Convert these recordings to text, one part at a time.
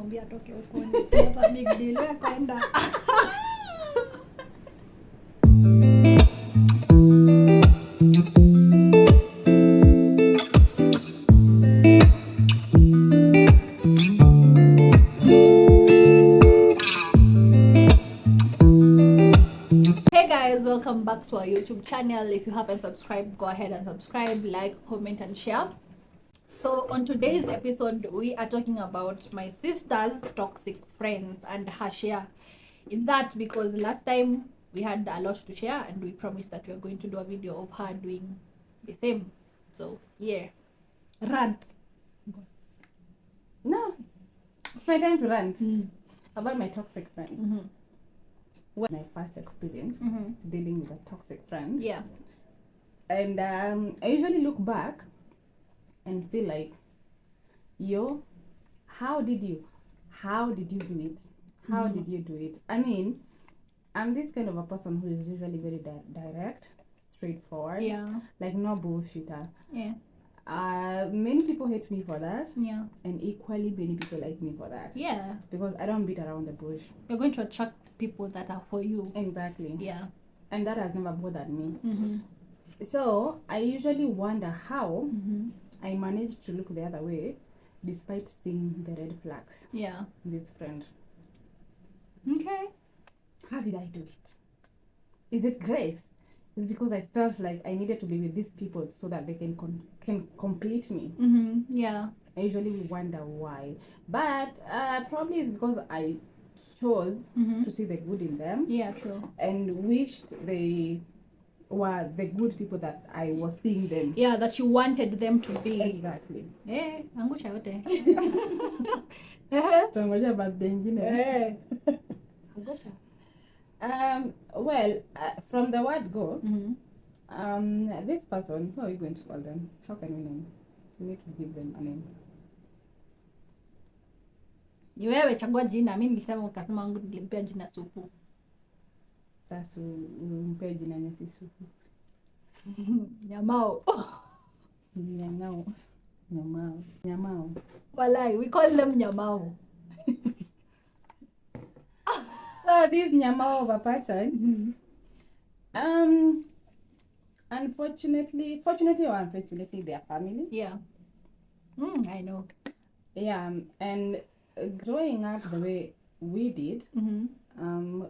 nikamwambia atoke huko, it's not a big deal, wewe kwenda. Welcome back to our YouTube channel. If you haven't subscribed, go ahead and subscribe, like, comment and share. So on today's episode, we are talking about my sister's toxic friends and her share in that, because last time we had a lot to share and we promised that we are going to do a video of her doing the same. So yeah, rant. No, it's my time to rant about my toxic friends. What my first experience dealing with a toxic friend. Yeah. And I usually look back and feel like, how did you do it? How did you do it? I mean, I'm this kind of a person who is usually very direct, straightforward. Yeah. Like no bullshitter. Yeah. Many people hate me for that. Yeah. And equally many people like me for that. Yeah. Because I don't beat around the bush. You're going to attract people that are for you. Exactly. Yeah. And that has never bothered me. So I usually wonder how I managed to look the other way despite seeing the red flags. Yeah. This friend. Okay. How did I do it? Is it grace? It's because I felt like I needed to be with these people so that they can complete me. Yeah. I usually wonder why. But probably it's because I chose to see the good in them. Yeah, true. And wished they were the good people that I was seeing them. Yeah, that you wanted them to be. Exactly. Eh, angusha yote. Tungoja birthday ingine. Angusha. Well, from the word go, this person, who are we going to call them? How can we name? We need to give them a name. Ni wewe chagua jina, mimi nilisema ukasema wangu nilimpea jina Supu. Sasa umpe jina nyasi Supu. Nyamao. Nyamao. Walai, we call them Nyamao. So this Nyamao of a person, fortunately or unfortunately, they are family. Yeah. I know. Yeah, and growing up the way we did,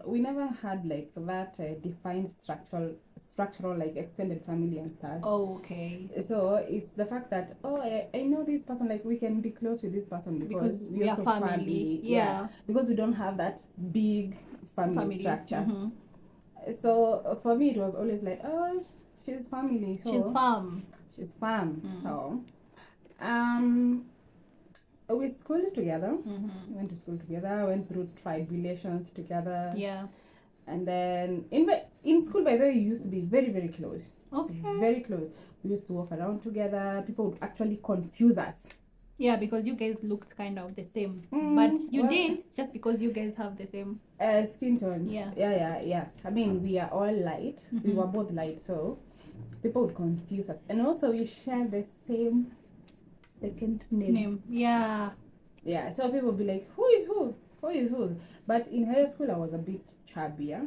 we never had like that defined structural like extended family and stuff. Oh, okay. So it's the fact that I know this person, like we can be close with this person because we are family. Yeah. Because we don't have that big family structure. So for me it was always like, oh, she's family. So she's fam. So we schooled together, went to school together, went through tribulations together. Yeah. And then in school, by the way, we used to be very, very close. Okay. Very close. We used to walk around together. People would actually confuse us. Yeah, because you guys looked kind of the same. But you didn't, just because you guys have the same skin tone. Yeah. Yeah. I mean, we are all light. We were both light, so people would confuse us. And also, we share the same second name. Yeah. Yeah, so people would be like, who is who? Who is whose? But in high school, I was a bit chubbier.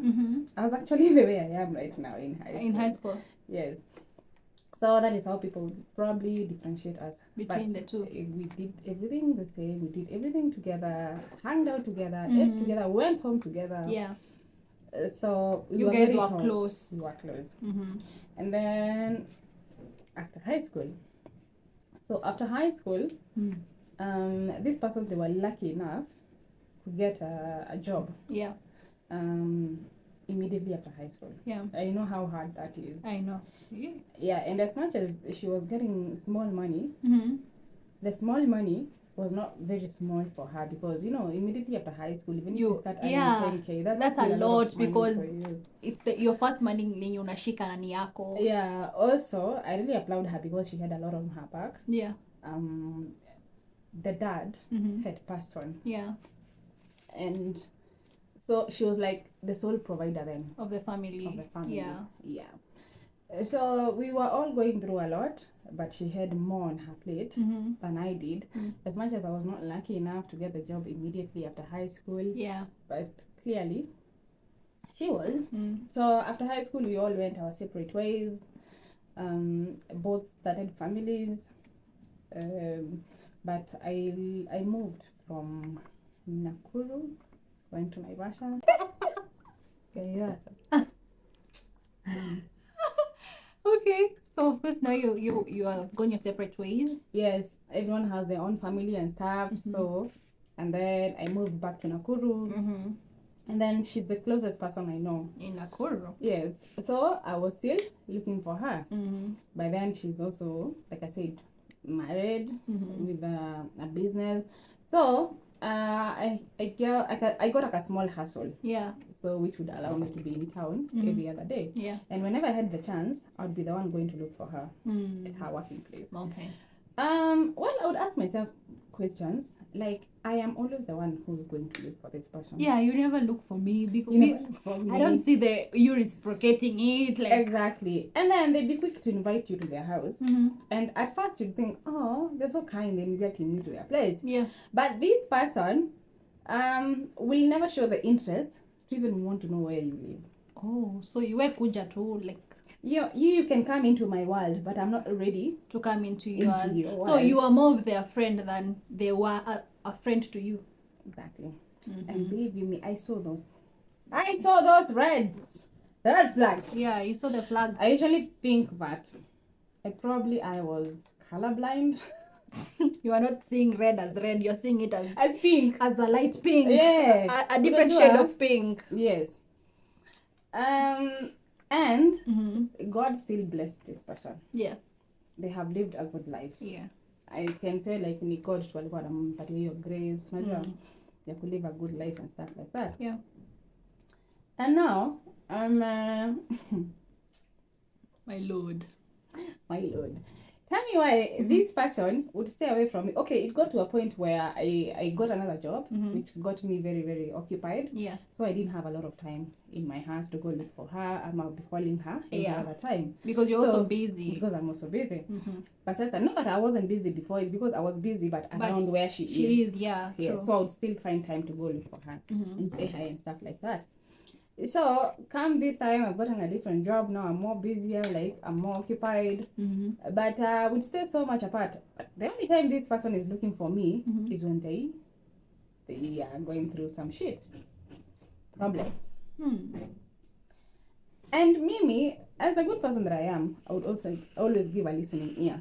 I was actually the way I am right now in high school. In high school? Yes. So that is how people would probably differentiate us. Between the two. We did everything the same. We did everything together, hanged out together, ate together, went home together. Yeah. So you guys were close. We were close. And then after high school, this person, they were lucky enough to get a job. Yeah. Immediately after high school. Yeah. I know how hard that is. I know. Yeah, and as much as she was getting small money, the small money was not very small for her because, immediately after high school, even if you start earning 10K, that's a lot because it's your first money yenye unashika na ni yako. Yeah, also, I really applaud her because she had a lot on her back. Yeah. The dad had passed on. Yeah. And so she was like the sole provider then of the family. Yeah. So we were all going through a lot, but she had more on her plate than I did. As much as I was not lucky enough to get the job immediately after high school, Yeah. but clearly she was. So after high school, we all went our separate ways. Both started families, but I moved from Nakuru, went to Naivasha. Yeah. Okay. So of course now you have gone your separate ways. Yes, everyone has their own family and stuff. So, and then I moved back to Nakuru. And then she's the closest person I know. In Nakuru. Yes. So I was still looking for her. By then she's also, like I said, married with a business. So I got like a small hustle. Yeah. So which would allow me to be in town every other day. Yeah. And whenever I had the chance, I would be the one going to look for her at her working place. Okay. Well, I would ask myself questions like, I am always the one who's going to look for this person. Yeah, you never look for me because You never look for me. I don't see you reciprocating it. Like Exactly. And then they'd be quick to invite you to their house. And at first you'd think, oh, they're so kind, they're inviting me to their place. Yeah. But this person will never show the interest to even want to know where you live. Oh, so you were kuja too, like You can come into my world, but I'm not ready to come into into yours. your So world. you are more of their friend than they were a friend to you. Exactly. And believe you me, I saw those reds, the red flags. Yeah, you saw the flag. I usually think that I was colorblind. You are not seeing red as red. You're seeing it As pink. as a light pink. Yeah. A different shade of pink. Yes. And God still blessed this person. Yeah. They have lived a good life. Yeah. I can say like ni God tu alikuwa anampatia hiyo grace, unajua, ya to live a good life and stuff like that. Yeah. And now My lord. my lord, tell me why this person would stay away from me. Okay, it got to a point where I got another job, which got me very, very occupied. Yeah. So I didn't have a lot of time in my house to go look for her. I'll be calling her every other time. Because you're also busy. Because I'm also busy. But that's not that I wasn't busy before, it's because I was busy, but around where she is. Yeah, true. So I would still find time to go look for her and say hi and stuff like that. So come this time, I've gotten a different job now. I'm more busier, like I'm more occupied. But we'd stay so much apart. The only time this person is looking for me is when they are going through some shit, problems. And Mimi, as the good person that I am, I would also always give a listening ear.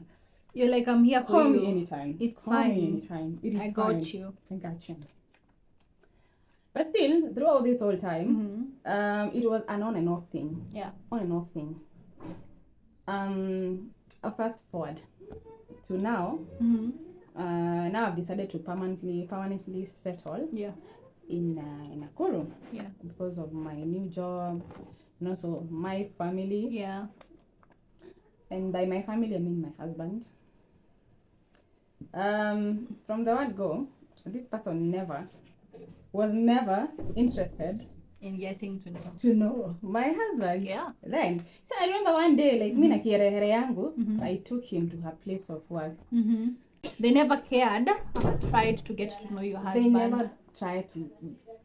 You're like, I'm here for Call you. me anytime. It's Call fine. me anytime. It is I got fine. you. I got you. But still, throughout this whole time, it was an on and off thing. Yeah. On and off thing. I'll fast forward to now. Now I've decided to permanently settle. Yeah. In Nakuru. Yeah. Because of my new job and also my family. Yeah. And by my family, I mean my husband. From the word go, this person was never interested In getting to know my husband. Yeah. Then, so I remember one day, like, mina kiherehere yangu, I took him to her place of work. They never cared or tried to get to know your husband. They never tried to,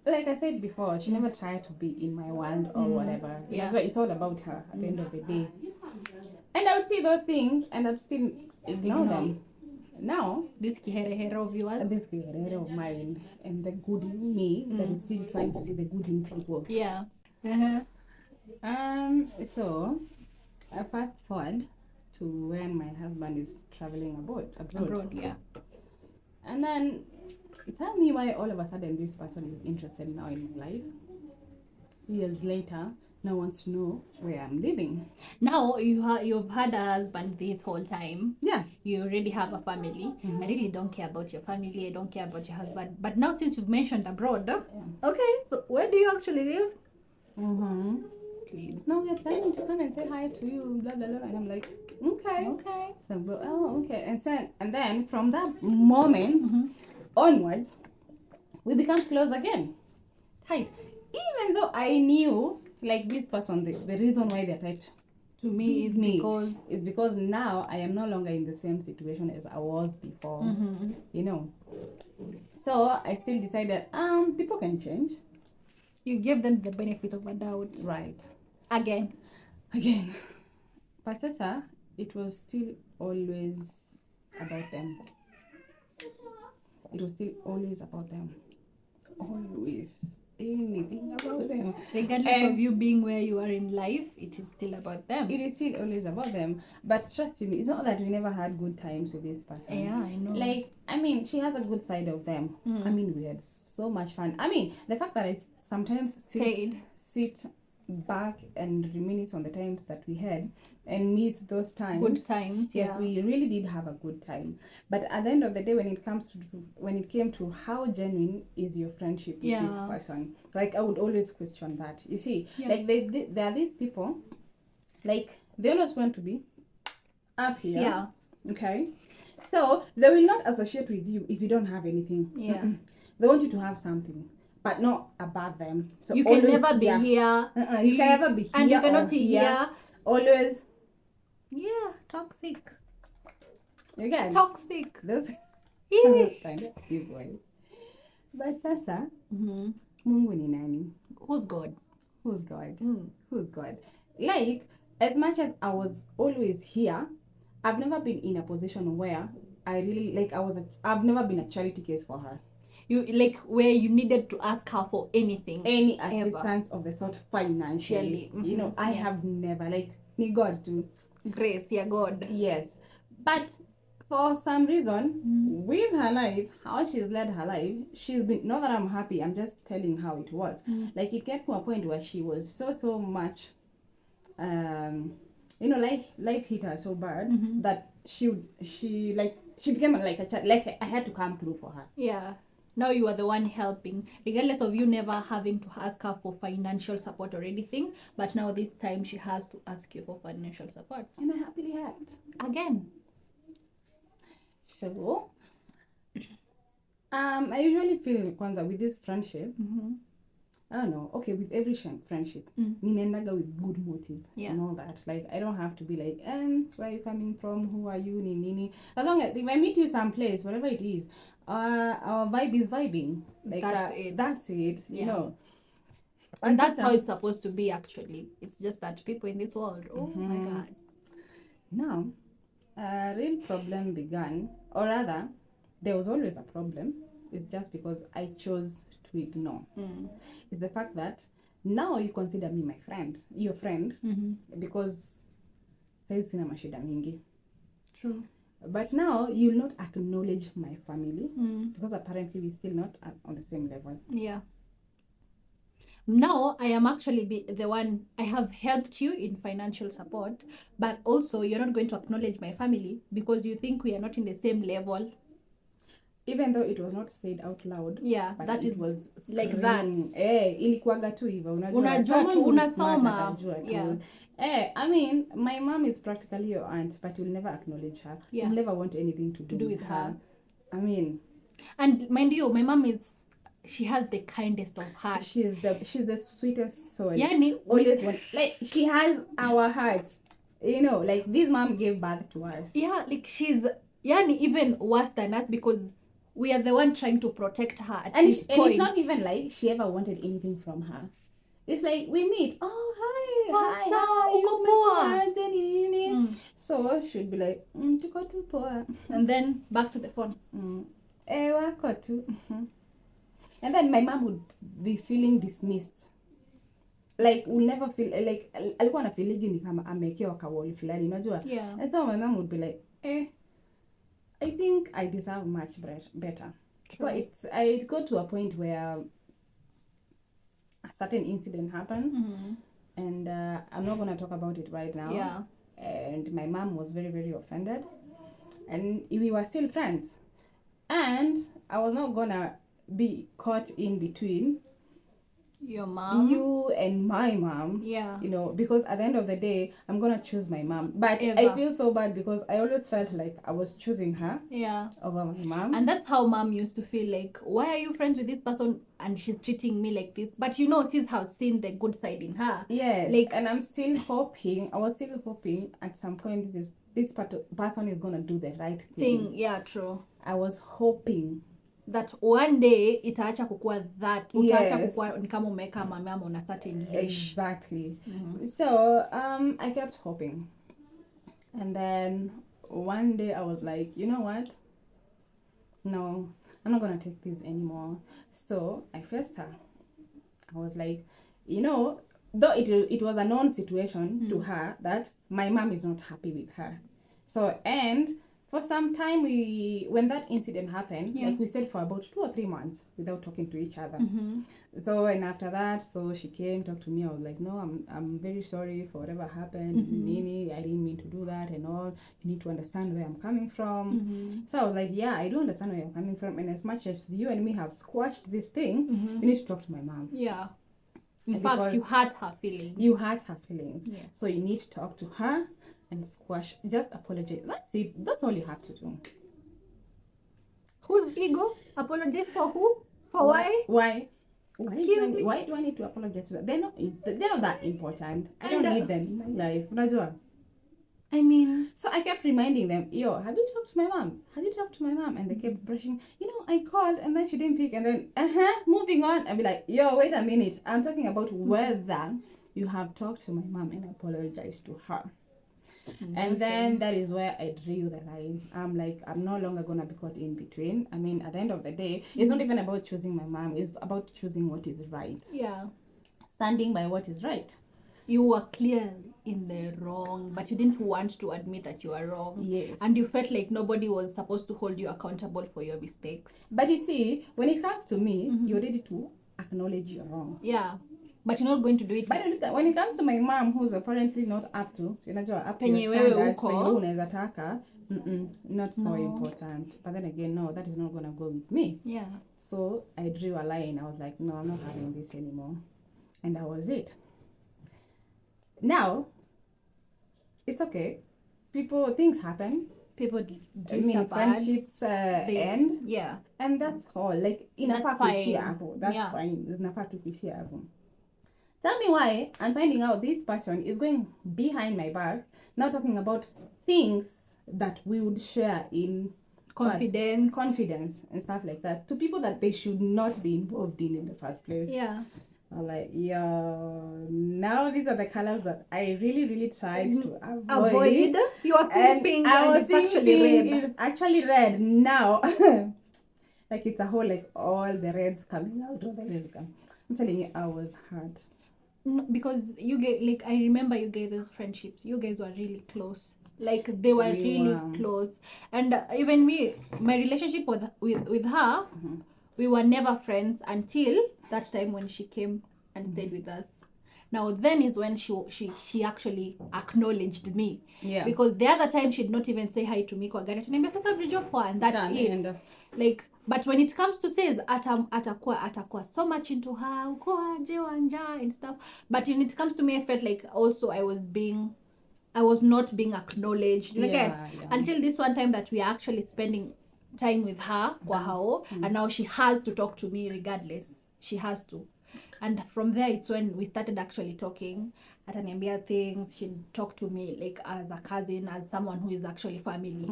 like I said before, she never tried to be in my world or whatever. Yeah. That's why it's all about her at the end of the day. And I would see those things and I'd still ignore them. Now, This kiherehere of yours. this guerrero of mine and the good in me that is still trying to see the good in people. Yeah. So I fast forward to when my husband is traveling abroad. Yeah. And then tell me why all of a sudden this person is interested now in my life. Years later, now wants to know where I'm living. Now you've had a husband this whole time. Yeah. You already have a family. I really don't care about your family. I don't care about your husband. But now since you've mentioned abroad, okay, so where do you actually live? Please. Now we're planning to come and say hi to you, blah blah blah. And I'm like, okay. Okay. So, okay. And then from that moment onwards, we become close again, tight. Even though I knew, like this person, the reason why they're tight to me it's because it's because now I am no longer in the same situation as I was before. You know. So I still decided people can change. You give them the benefit of a doubt. Right. Again. But Sasa, it was still always about them. It was still always about them. Always. Anything about them. Regardless of you being where you are in life, it is still about them. It is still always about them. But trust me, it's not that we never had good times with this person. Yeah, I know. Like, I mean, she has a good side of them. I mean, we had so much fun. I mean, the fact that I sometimes sit back and reminisce on the times that we had and miss those times. Good times, yes, we really did have a good time. But at the end of the day, when it came to how genuine is your friendship with this person, like I would always question that. You see, like there are these people, like they always want to be up here. Yeah. Okay. So they will not associate with you if you don't have anything. Yeah. They want you to have something, but not above them. So you can never be here. You can never be here. And you cannot be here. Always. Yeah, toxic. Again. Toxic. Those kind of people. But sasa, Mungu ni nani? Who's God? Who's God? Who's God? Like, as much as I was always here, I've never been in a position where I really, I've never been a charity case for her. You, like, where you needed to ask her for anything. Any assistance of the sort financially. You know, I have never, ni God too. Grace, yeah, God. Yes. But for some reason, with her life, how she's led her life, she's been, not that I'm happy, I'm just telling how it was. Like, it get to a point where she was so much, you know, life hit her so bad that she became like a child, like I had to come through for her. Yeah. Now you are the one helping, regardless of you never having to ask her for financial support or anything. But now this time she has to ask you for financial support. And I happily helped. Again. So, I usually feel, kwanza, with this friendship, I don't know, okay, with every friendship, ninaendaga with good motive and all that. Like, I don't have to be like, where are you coming from? Who are you? Nini. As long as if I meet you someplace, whatever it is, our vibe is vibing. Like, that's it, you know. And that's how it's supposed to be, actually. It's just that people in this world, oh my God. Now, a real problem began, or rather, there was always a problem. It's just because I chose to ignore. It's the fact that now you consider me my friend, your friend, because saizi sina mashida mingi. True. But now you'll not acknowledge my family because apparently we're still not on the same level. Yeah. Now I am actually the one, I have helped you in financial support, but also you're not going to acknowledge my family because you think we are not in the same level. Even though it was not said out loud. Yeah, but that it was like scream. that. Ilikuwaga tu hivyo. Unajua tu, unasoma. Yeah. I mean, my mom is practically your aunt, but you'll never acknowledge her. Yeah. You'll never want anything to do with her. I mean. And mind you, my mom she has the kindest of hearts. She's the sweetest soul. Yani, always like, she has our hearts. You know, like, this mom gave birth to us. Yeah, like, she's even worse than us because we are the one trying to protect her and it's not even like she ever wanted anything from her. It's like we meet, hi, how are you? So she'd be like, tuko tu poa. And then back to the phone. Wako tu. And then my mom would be feeling dismissed. Like, we'll never feel like alikuwa na feeling ni kama amekewa kawoli fulani, unajua? Yeah. And so my mom would be like, I think I deserve much better. True. So it got to a point where a certain incident happened, and I'm not gonna talk about it right now. Yeah. And my mom was very, very offended, and we were still friends, and I was not gonna be caught in between Your mom. you and my mom. Yeah. You know, because at the end of the day, I'm gonna choose my mom. But I Ever. feel so bad because I always felt like I was choosing her Yeah. over my mom. And that's how mom used to feel like, why are you friends with this person and she's treating me like this? But you know, sis has seen the good side in her. Yes, Like, and I was still hoping at some point this person is gonna do the right thing. yeah, true. I was hoping That one day itaacha kukua that utaacha Yes. kukua ni kama umeweka mama on a certain leash. exactly. Mhm. So I kept hoping, and then one day I was like, you know what? No, I'm not gonna take this anymore. So I faced her. I was like, you know, though it was a known situation to her that my mom is not happy with her. So, and for some time when that incident happened, Yeah. like we stayed for about 2 or 3 months without talking to each other. Mm-hmm. So, and after that, so she came, talked to me. I was like, no, I'm very sorry for whatever happened. Nini, I didn't mean to do that and all. You need to understand where I'm coming from. Mm-hmm. So I was like, yeah, I do understand where you're coming from. And as much as you and me have squashed this thing, you need to talk to my mom. Yeah. In Because fact, you hurt her feelings. You hurt her feelings. Yeah. So you need to talk to her and squash. Just apologize. That's it. That's all you have to do. Whose ego? Apologize for who? For why? Why? Excuse me? Why do I need to apologize to them? They're not that important. I don't And, need them in my life. Unajua? I mean, So I kept reminding them, yo, have you talked to my mom? Have you talked to my mom? And they kept brushing, you know, I called and then she didn't pick. And then, moving on. I'd be like, yo, wait a minute. I'm talking about whether you have talked to my mom and apologized to her. And then that is where I drew the line. I'm like, I'm no longer going to be caught in between. I mean, at the end of the day, it's not even about choosing my mom. It's about choosing what is right. yeah. Standing by what is right. You were clearly in the wrong, but you didn't want to admit that you were wrong. Yes. And you felt like nobody was supposed to hold you accountable for your mistakes. But you see, when it comes to me, you're ready to acknowledge you're wrong. Yeah. But you're not going to do it. But when it comes to my mom, who's apparently not up to your Penye wewe standards, uko. penye wewe unaweza taka, not so No. important. But then again, no, that is not going to go with me. Yeah. So I drew a line. I was like, no, I'm not having this anymore. And that was it. Now, it's okay. Things happen. People Friendships end. Yeah. And that's all. Like, That's inafaa fine. kuishia hapo. That's Yeah. fine. Inafaa tu kuishia hapo. Tell me why I'm finding out this person is going behind my back, now talking about things that we would share in confidence and stuff like that to people that they should not be involved in the first place. Yeah. I'm like, yo, now these are the colors that I really, really tried to avoid. You are thinking I was it's actually thinking red. it's actually red now. Like it's a whole, like all the reds coming out, all the reds coming. I'm telling you, I was hurt. No, because you guys, like, I remember you guys' friendships. You guys were really close. Like, they were really close. And even me, my relationship with her, we were never friends until that time when she came and stayed with us. Now, then is when she actually acknowledged me. Yeah. Because the other time, she'd not even say hi to me. And that's it. Like, but when it comes to says atakuwa so much into her uko aje wanja and stuff, but when it comes to me, I felt like also I was not being acknowledged. You get until this one time that we are actually spending time with her kwa hao, and now she has to talk to me regardless. She has to. And from there, it's when we started actually talking. Ataniambia things. She'd talk to me like as a cousin, as someone who is actually family.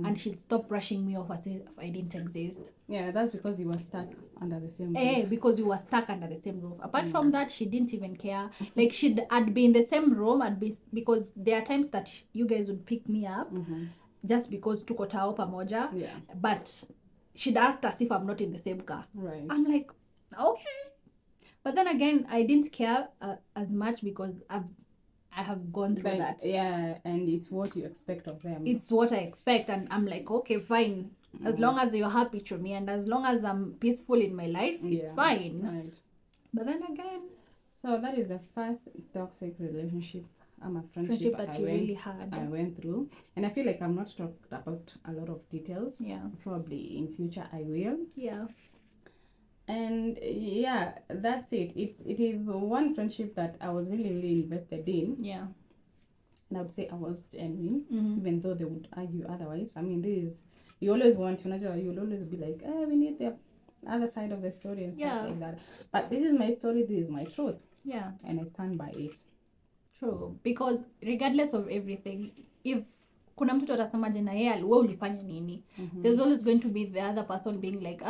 And she'd stop brushing me off as if I didn't exist. Yeah, that's because you were stuck under the same roof. Because we were stuck under the same roof. Apart from that, she didn't even care. Like, I'd be in the same room, because there are times that you guys would pick me up just because tuko tao pamoja. Yeah. But she'd act as if I'm not in the same car. Right. I'm like, okay. But then again, I didn't care as much because I have gone through that. Yeah, and it's what you expect of them. It's what I expect, and I'm like, okay, fine. As long as you're happy to me, and as long as I'm peaceful in my life, it's fine. Right. But then again, so that is the first toxic relationship. Friendship that you really had. I went through, and I feel like I'm not talked about a lot of details. Yeah. Probably in future I will. Yeah. And yeah, that's it. It is one friendship that I was really, really invested in. Yeah. And I would say I was genuine, Mhm. even though they would argue otherwise. I mean, you always want, you'll always be like, we need the other side of the story and stuff Yeah. like that. But this is my story, this is my truth, Yeah. and I stand by it. True, because regardless of everything, if kuna mtu atasemaje na yeye we ulifanya nini, there's always going to be the other person being like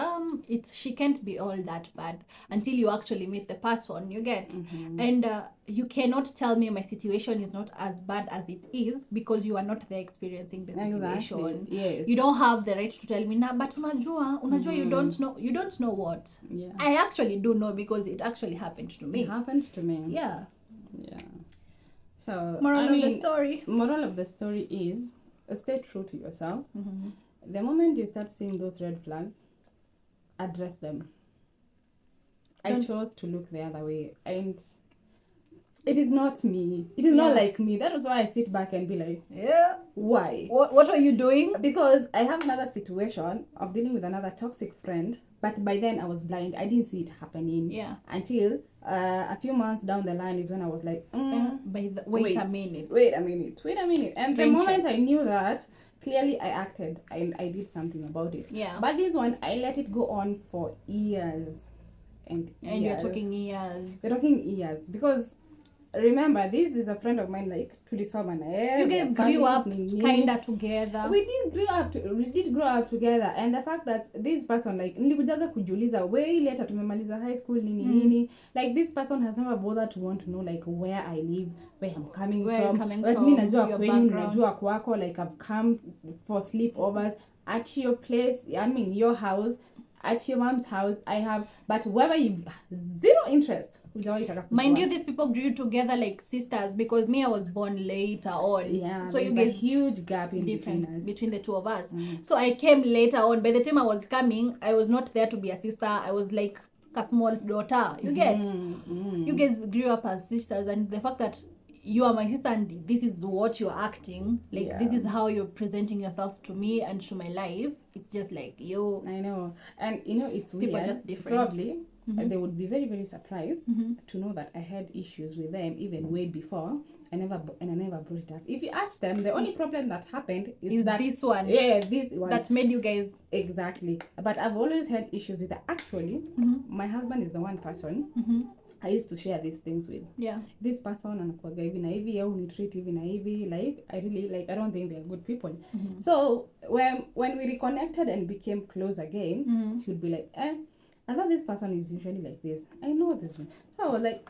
she can't be all that bad until you actually meet the person, you get. And you cannot tell me my situation is not as bad as it is because you are not there experiencing the situation. Exactly. Yes. You don't have the right to tell me nah, but unajua you don't know what. Yeah. I actually do know because it actually happened to me. It happened to me. Yeah. So Moral of the story. Moral of the story is stay true to yourself. The moment you start seeing those red flags, address them. I chose to look the other way, and it is not me. It is not like me. That is why I sit back and be like, yeah, why? What are you doing? Because I have another situation of dealing with another toxic friend, but by then I was blind. I didn't see it happening. Yeah. Until a few months down the line is when I was like, wait a minute. And the moment I knew that, clearly I acted and I did something about it. Yeah. But this one, I let it go on for years and years. And you're talking years. We're talking years because remember, this is a friend of mine, like tulisoma na yeye. You guys grew up kinda together. We did grow up together, and the fact that this person, like, nilikujaga kujiuliza way later tumemaliza high school nini, like this person has never bothered to want to know like where I live, where I'm coming from. But mimi najua kwenu, najua kwako, like I've come for sleepovers at your place, I mean your house, at your mom's house. I have, but whoever you zero interest. Mind you, these people grew together like sisters because me, I was born later on. Yeah, so you get a huge gap in between the two of us. So I came later on. By the time I was coming, I was not there to be a sister. I was like a small daughter. You get? You guys grew up as sisters, and the fact that you are my sister and this is what you're acting like, this is how you're presenting yourself to me and to my life, it's just like yo. I know. And it's weird. People are just different. Probably they would be very, very surprised to know that I had issues with them even way before. I never brought it up. If you ask them, the only problem that happened is that this one. Yeah, this one that made you guys. Exactly. But I've always had issues with that. Actually, my husband is the one person I used to share these things with. Yeah. This person anakuaga hivi na hivi au ni treat hivi na hivi, like I really like, I don't think they're good people. So when we reconnected and became close again, she would be like, I thought this person is usually like this. I know this one. So I was like,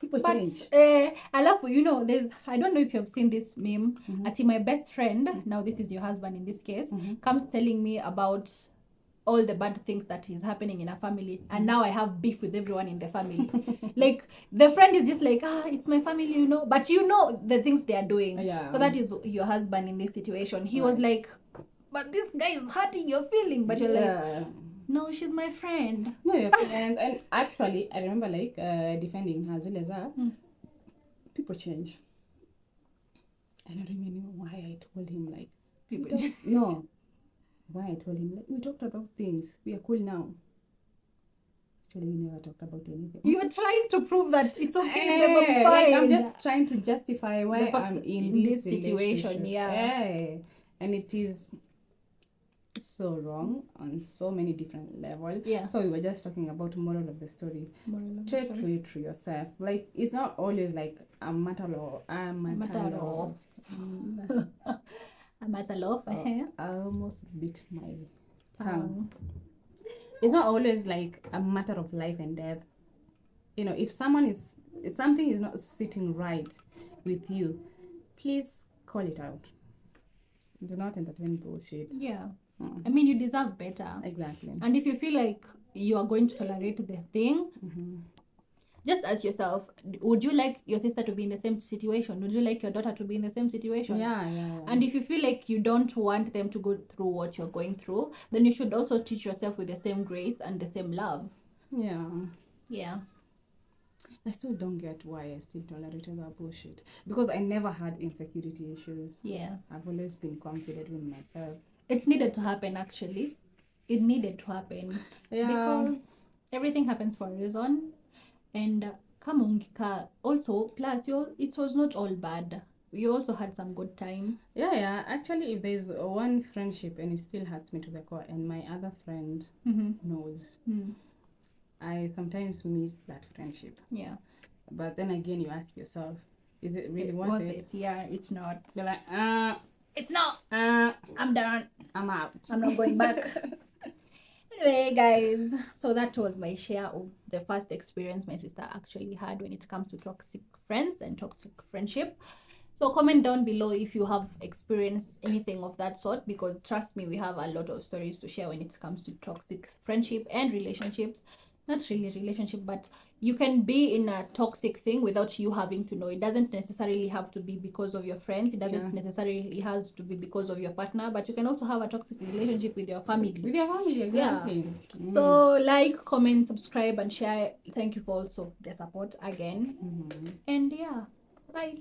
people change. I love, there's, I don't know if you've seen this meme. Ati my best friend, now this is your husband in this case, comes telling me about all the bad things that is happening in a family, and now I have beef with everyone in the family. Like the friend is just like, it's my family, but the things they are doing. So that is your husband in this situation. He was like, but this guy is hurting your feeling, but you're like, no, she's my friend. No, your friends. And actually I remember like defending her people change. I don't really know why I told him like people no. Why I told him, like, we talked about things. We are cool now. Actually, we never talked about anything. You're trying to prove that it's okay. Like, I'm just trying to justify why I'm in this situation. Yeah. And it is so wrong on so many different levels. Yeah. So we were just talking about moral of the story. Stay true to yourself. Like, it's not always like a matter of. A matter of. I almost bit my tongue. It's not always like a matter of life and death. If something is not sitting right with you, please call it out. Do not entertain bullshit. Yeah. I mean, you deserve better. Exactly. And if you feel like you are going to tolerate the thing, just ask yourself, would you like your sister to be in the same situation? Would you like your daughter to be in the same situation? Yeah. And if you feel like you don't want them to go through what you're going through, then you should also treat yourself with the same grace and the same love. Yeah. I still don't get why I still tolerated that bullshit. Because I never had insecurity issues. Yeah. I've always been confident with myself. It needed to happen, actually. It needed to happen. Yeah. Because everything happens for a reason. And also, plus, it was not all bad. You also had some good times. Yeah. Actually, if there's one friendship and it still hurts me to the core, and my other friend knows, I sometimes miss that friendship. Yeah. But then again, you ask yourself, is it really worth Worth it? it? Yeah, it's not. You're like, It's not. I'm done. I'm out. I'm not going back. Anyway, guys, so that was my share of the first experience my sister actually had when it comes to toxic friends and toxic friendship. So comment down below if you have experienced anything of that sort, because trust me, we have a lot of stories to share when it comes to toxic friendship and relationships. Not really relationship, but you can be in a toxic thing without you having to know. It doesn't necessarily have to be because of your friends. It doesn't necessarily has to be because of your partner, but you can also have a toxic relationship with your family. With your family, exactly. Yeah. So like, comment, subscribe, and share. Thank you for also the support again. And yeah, bye.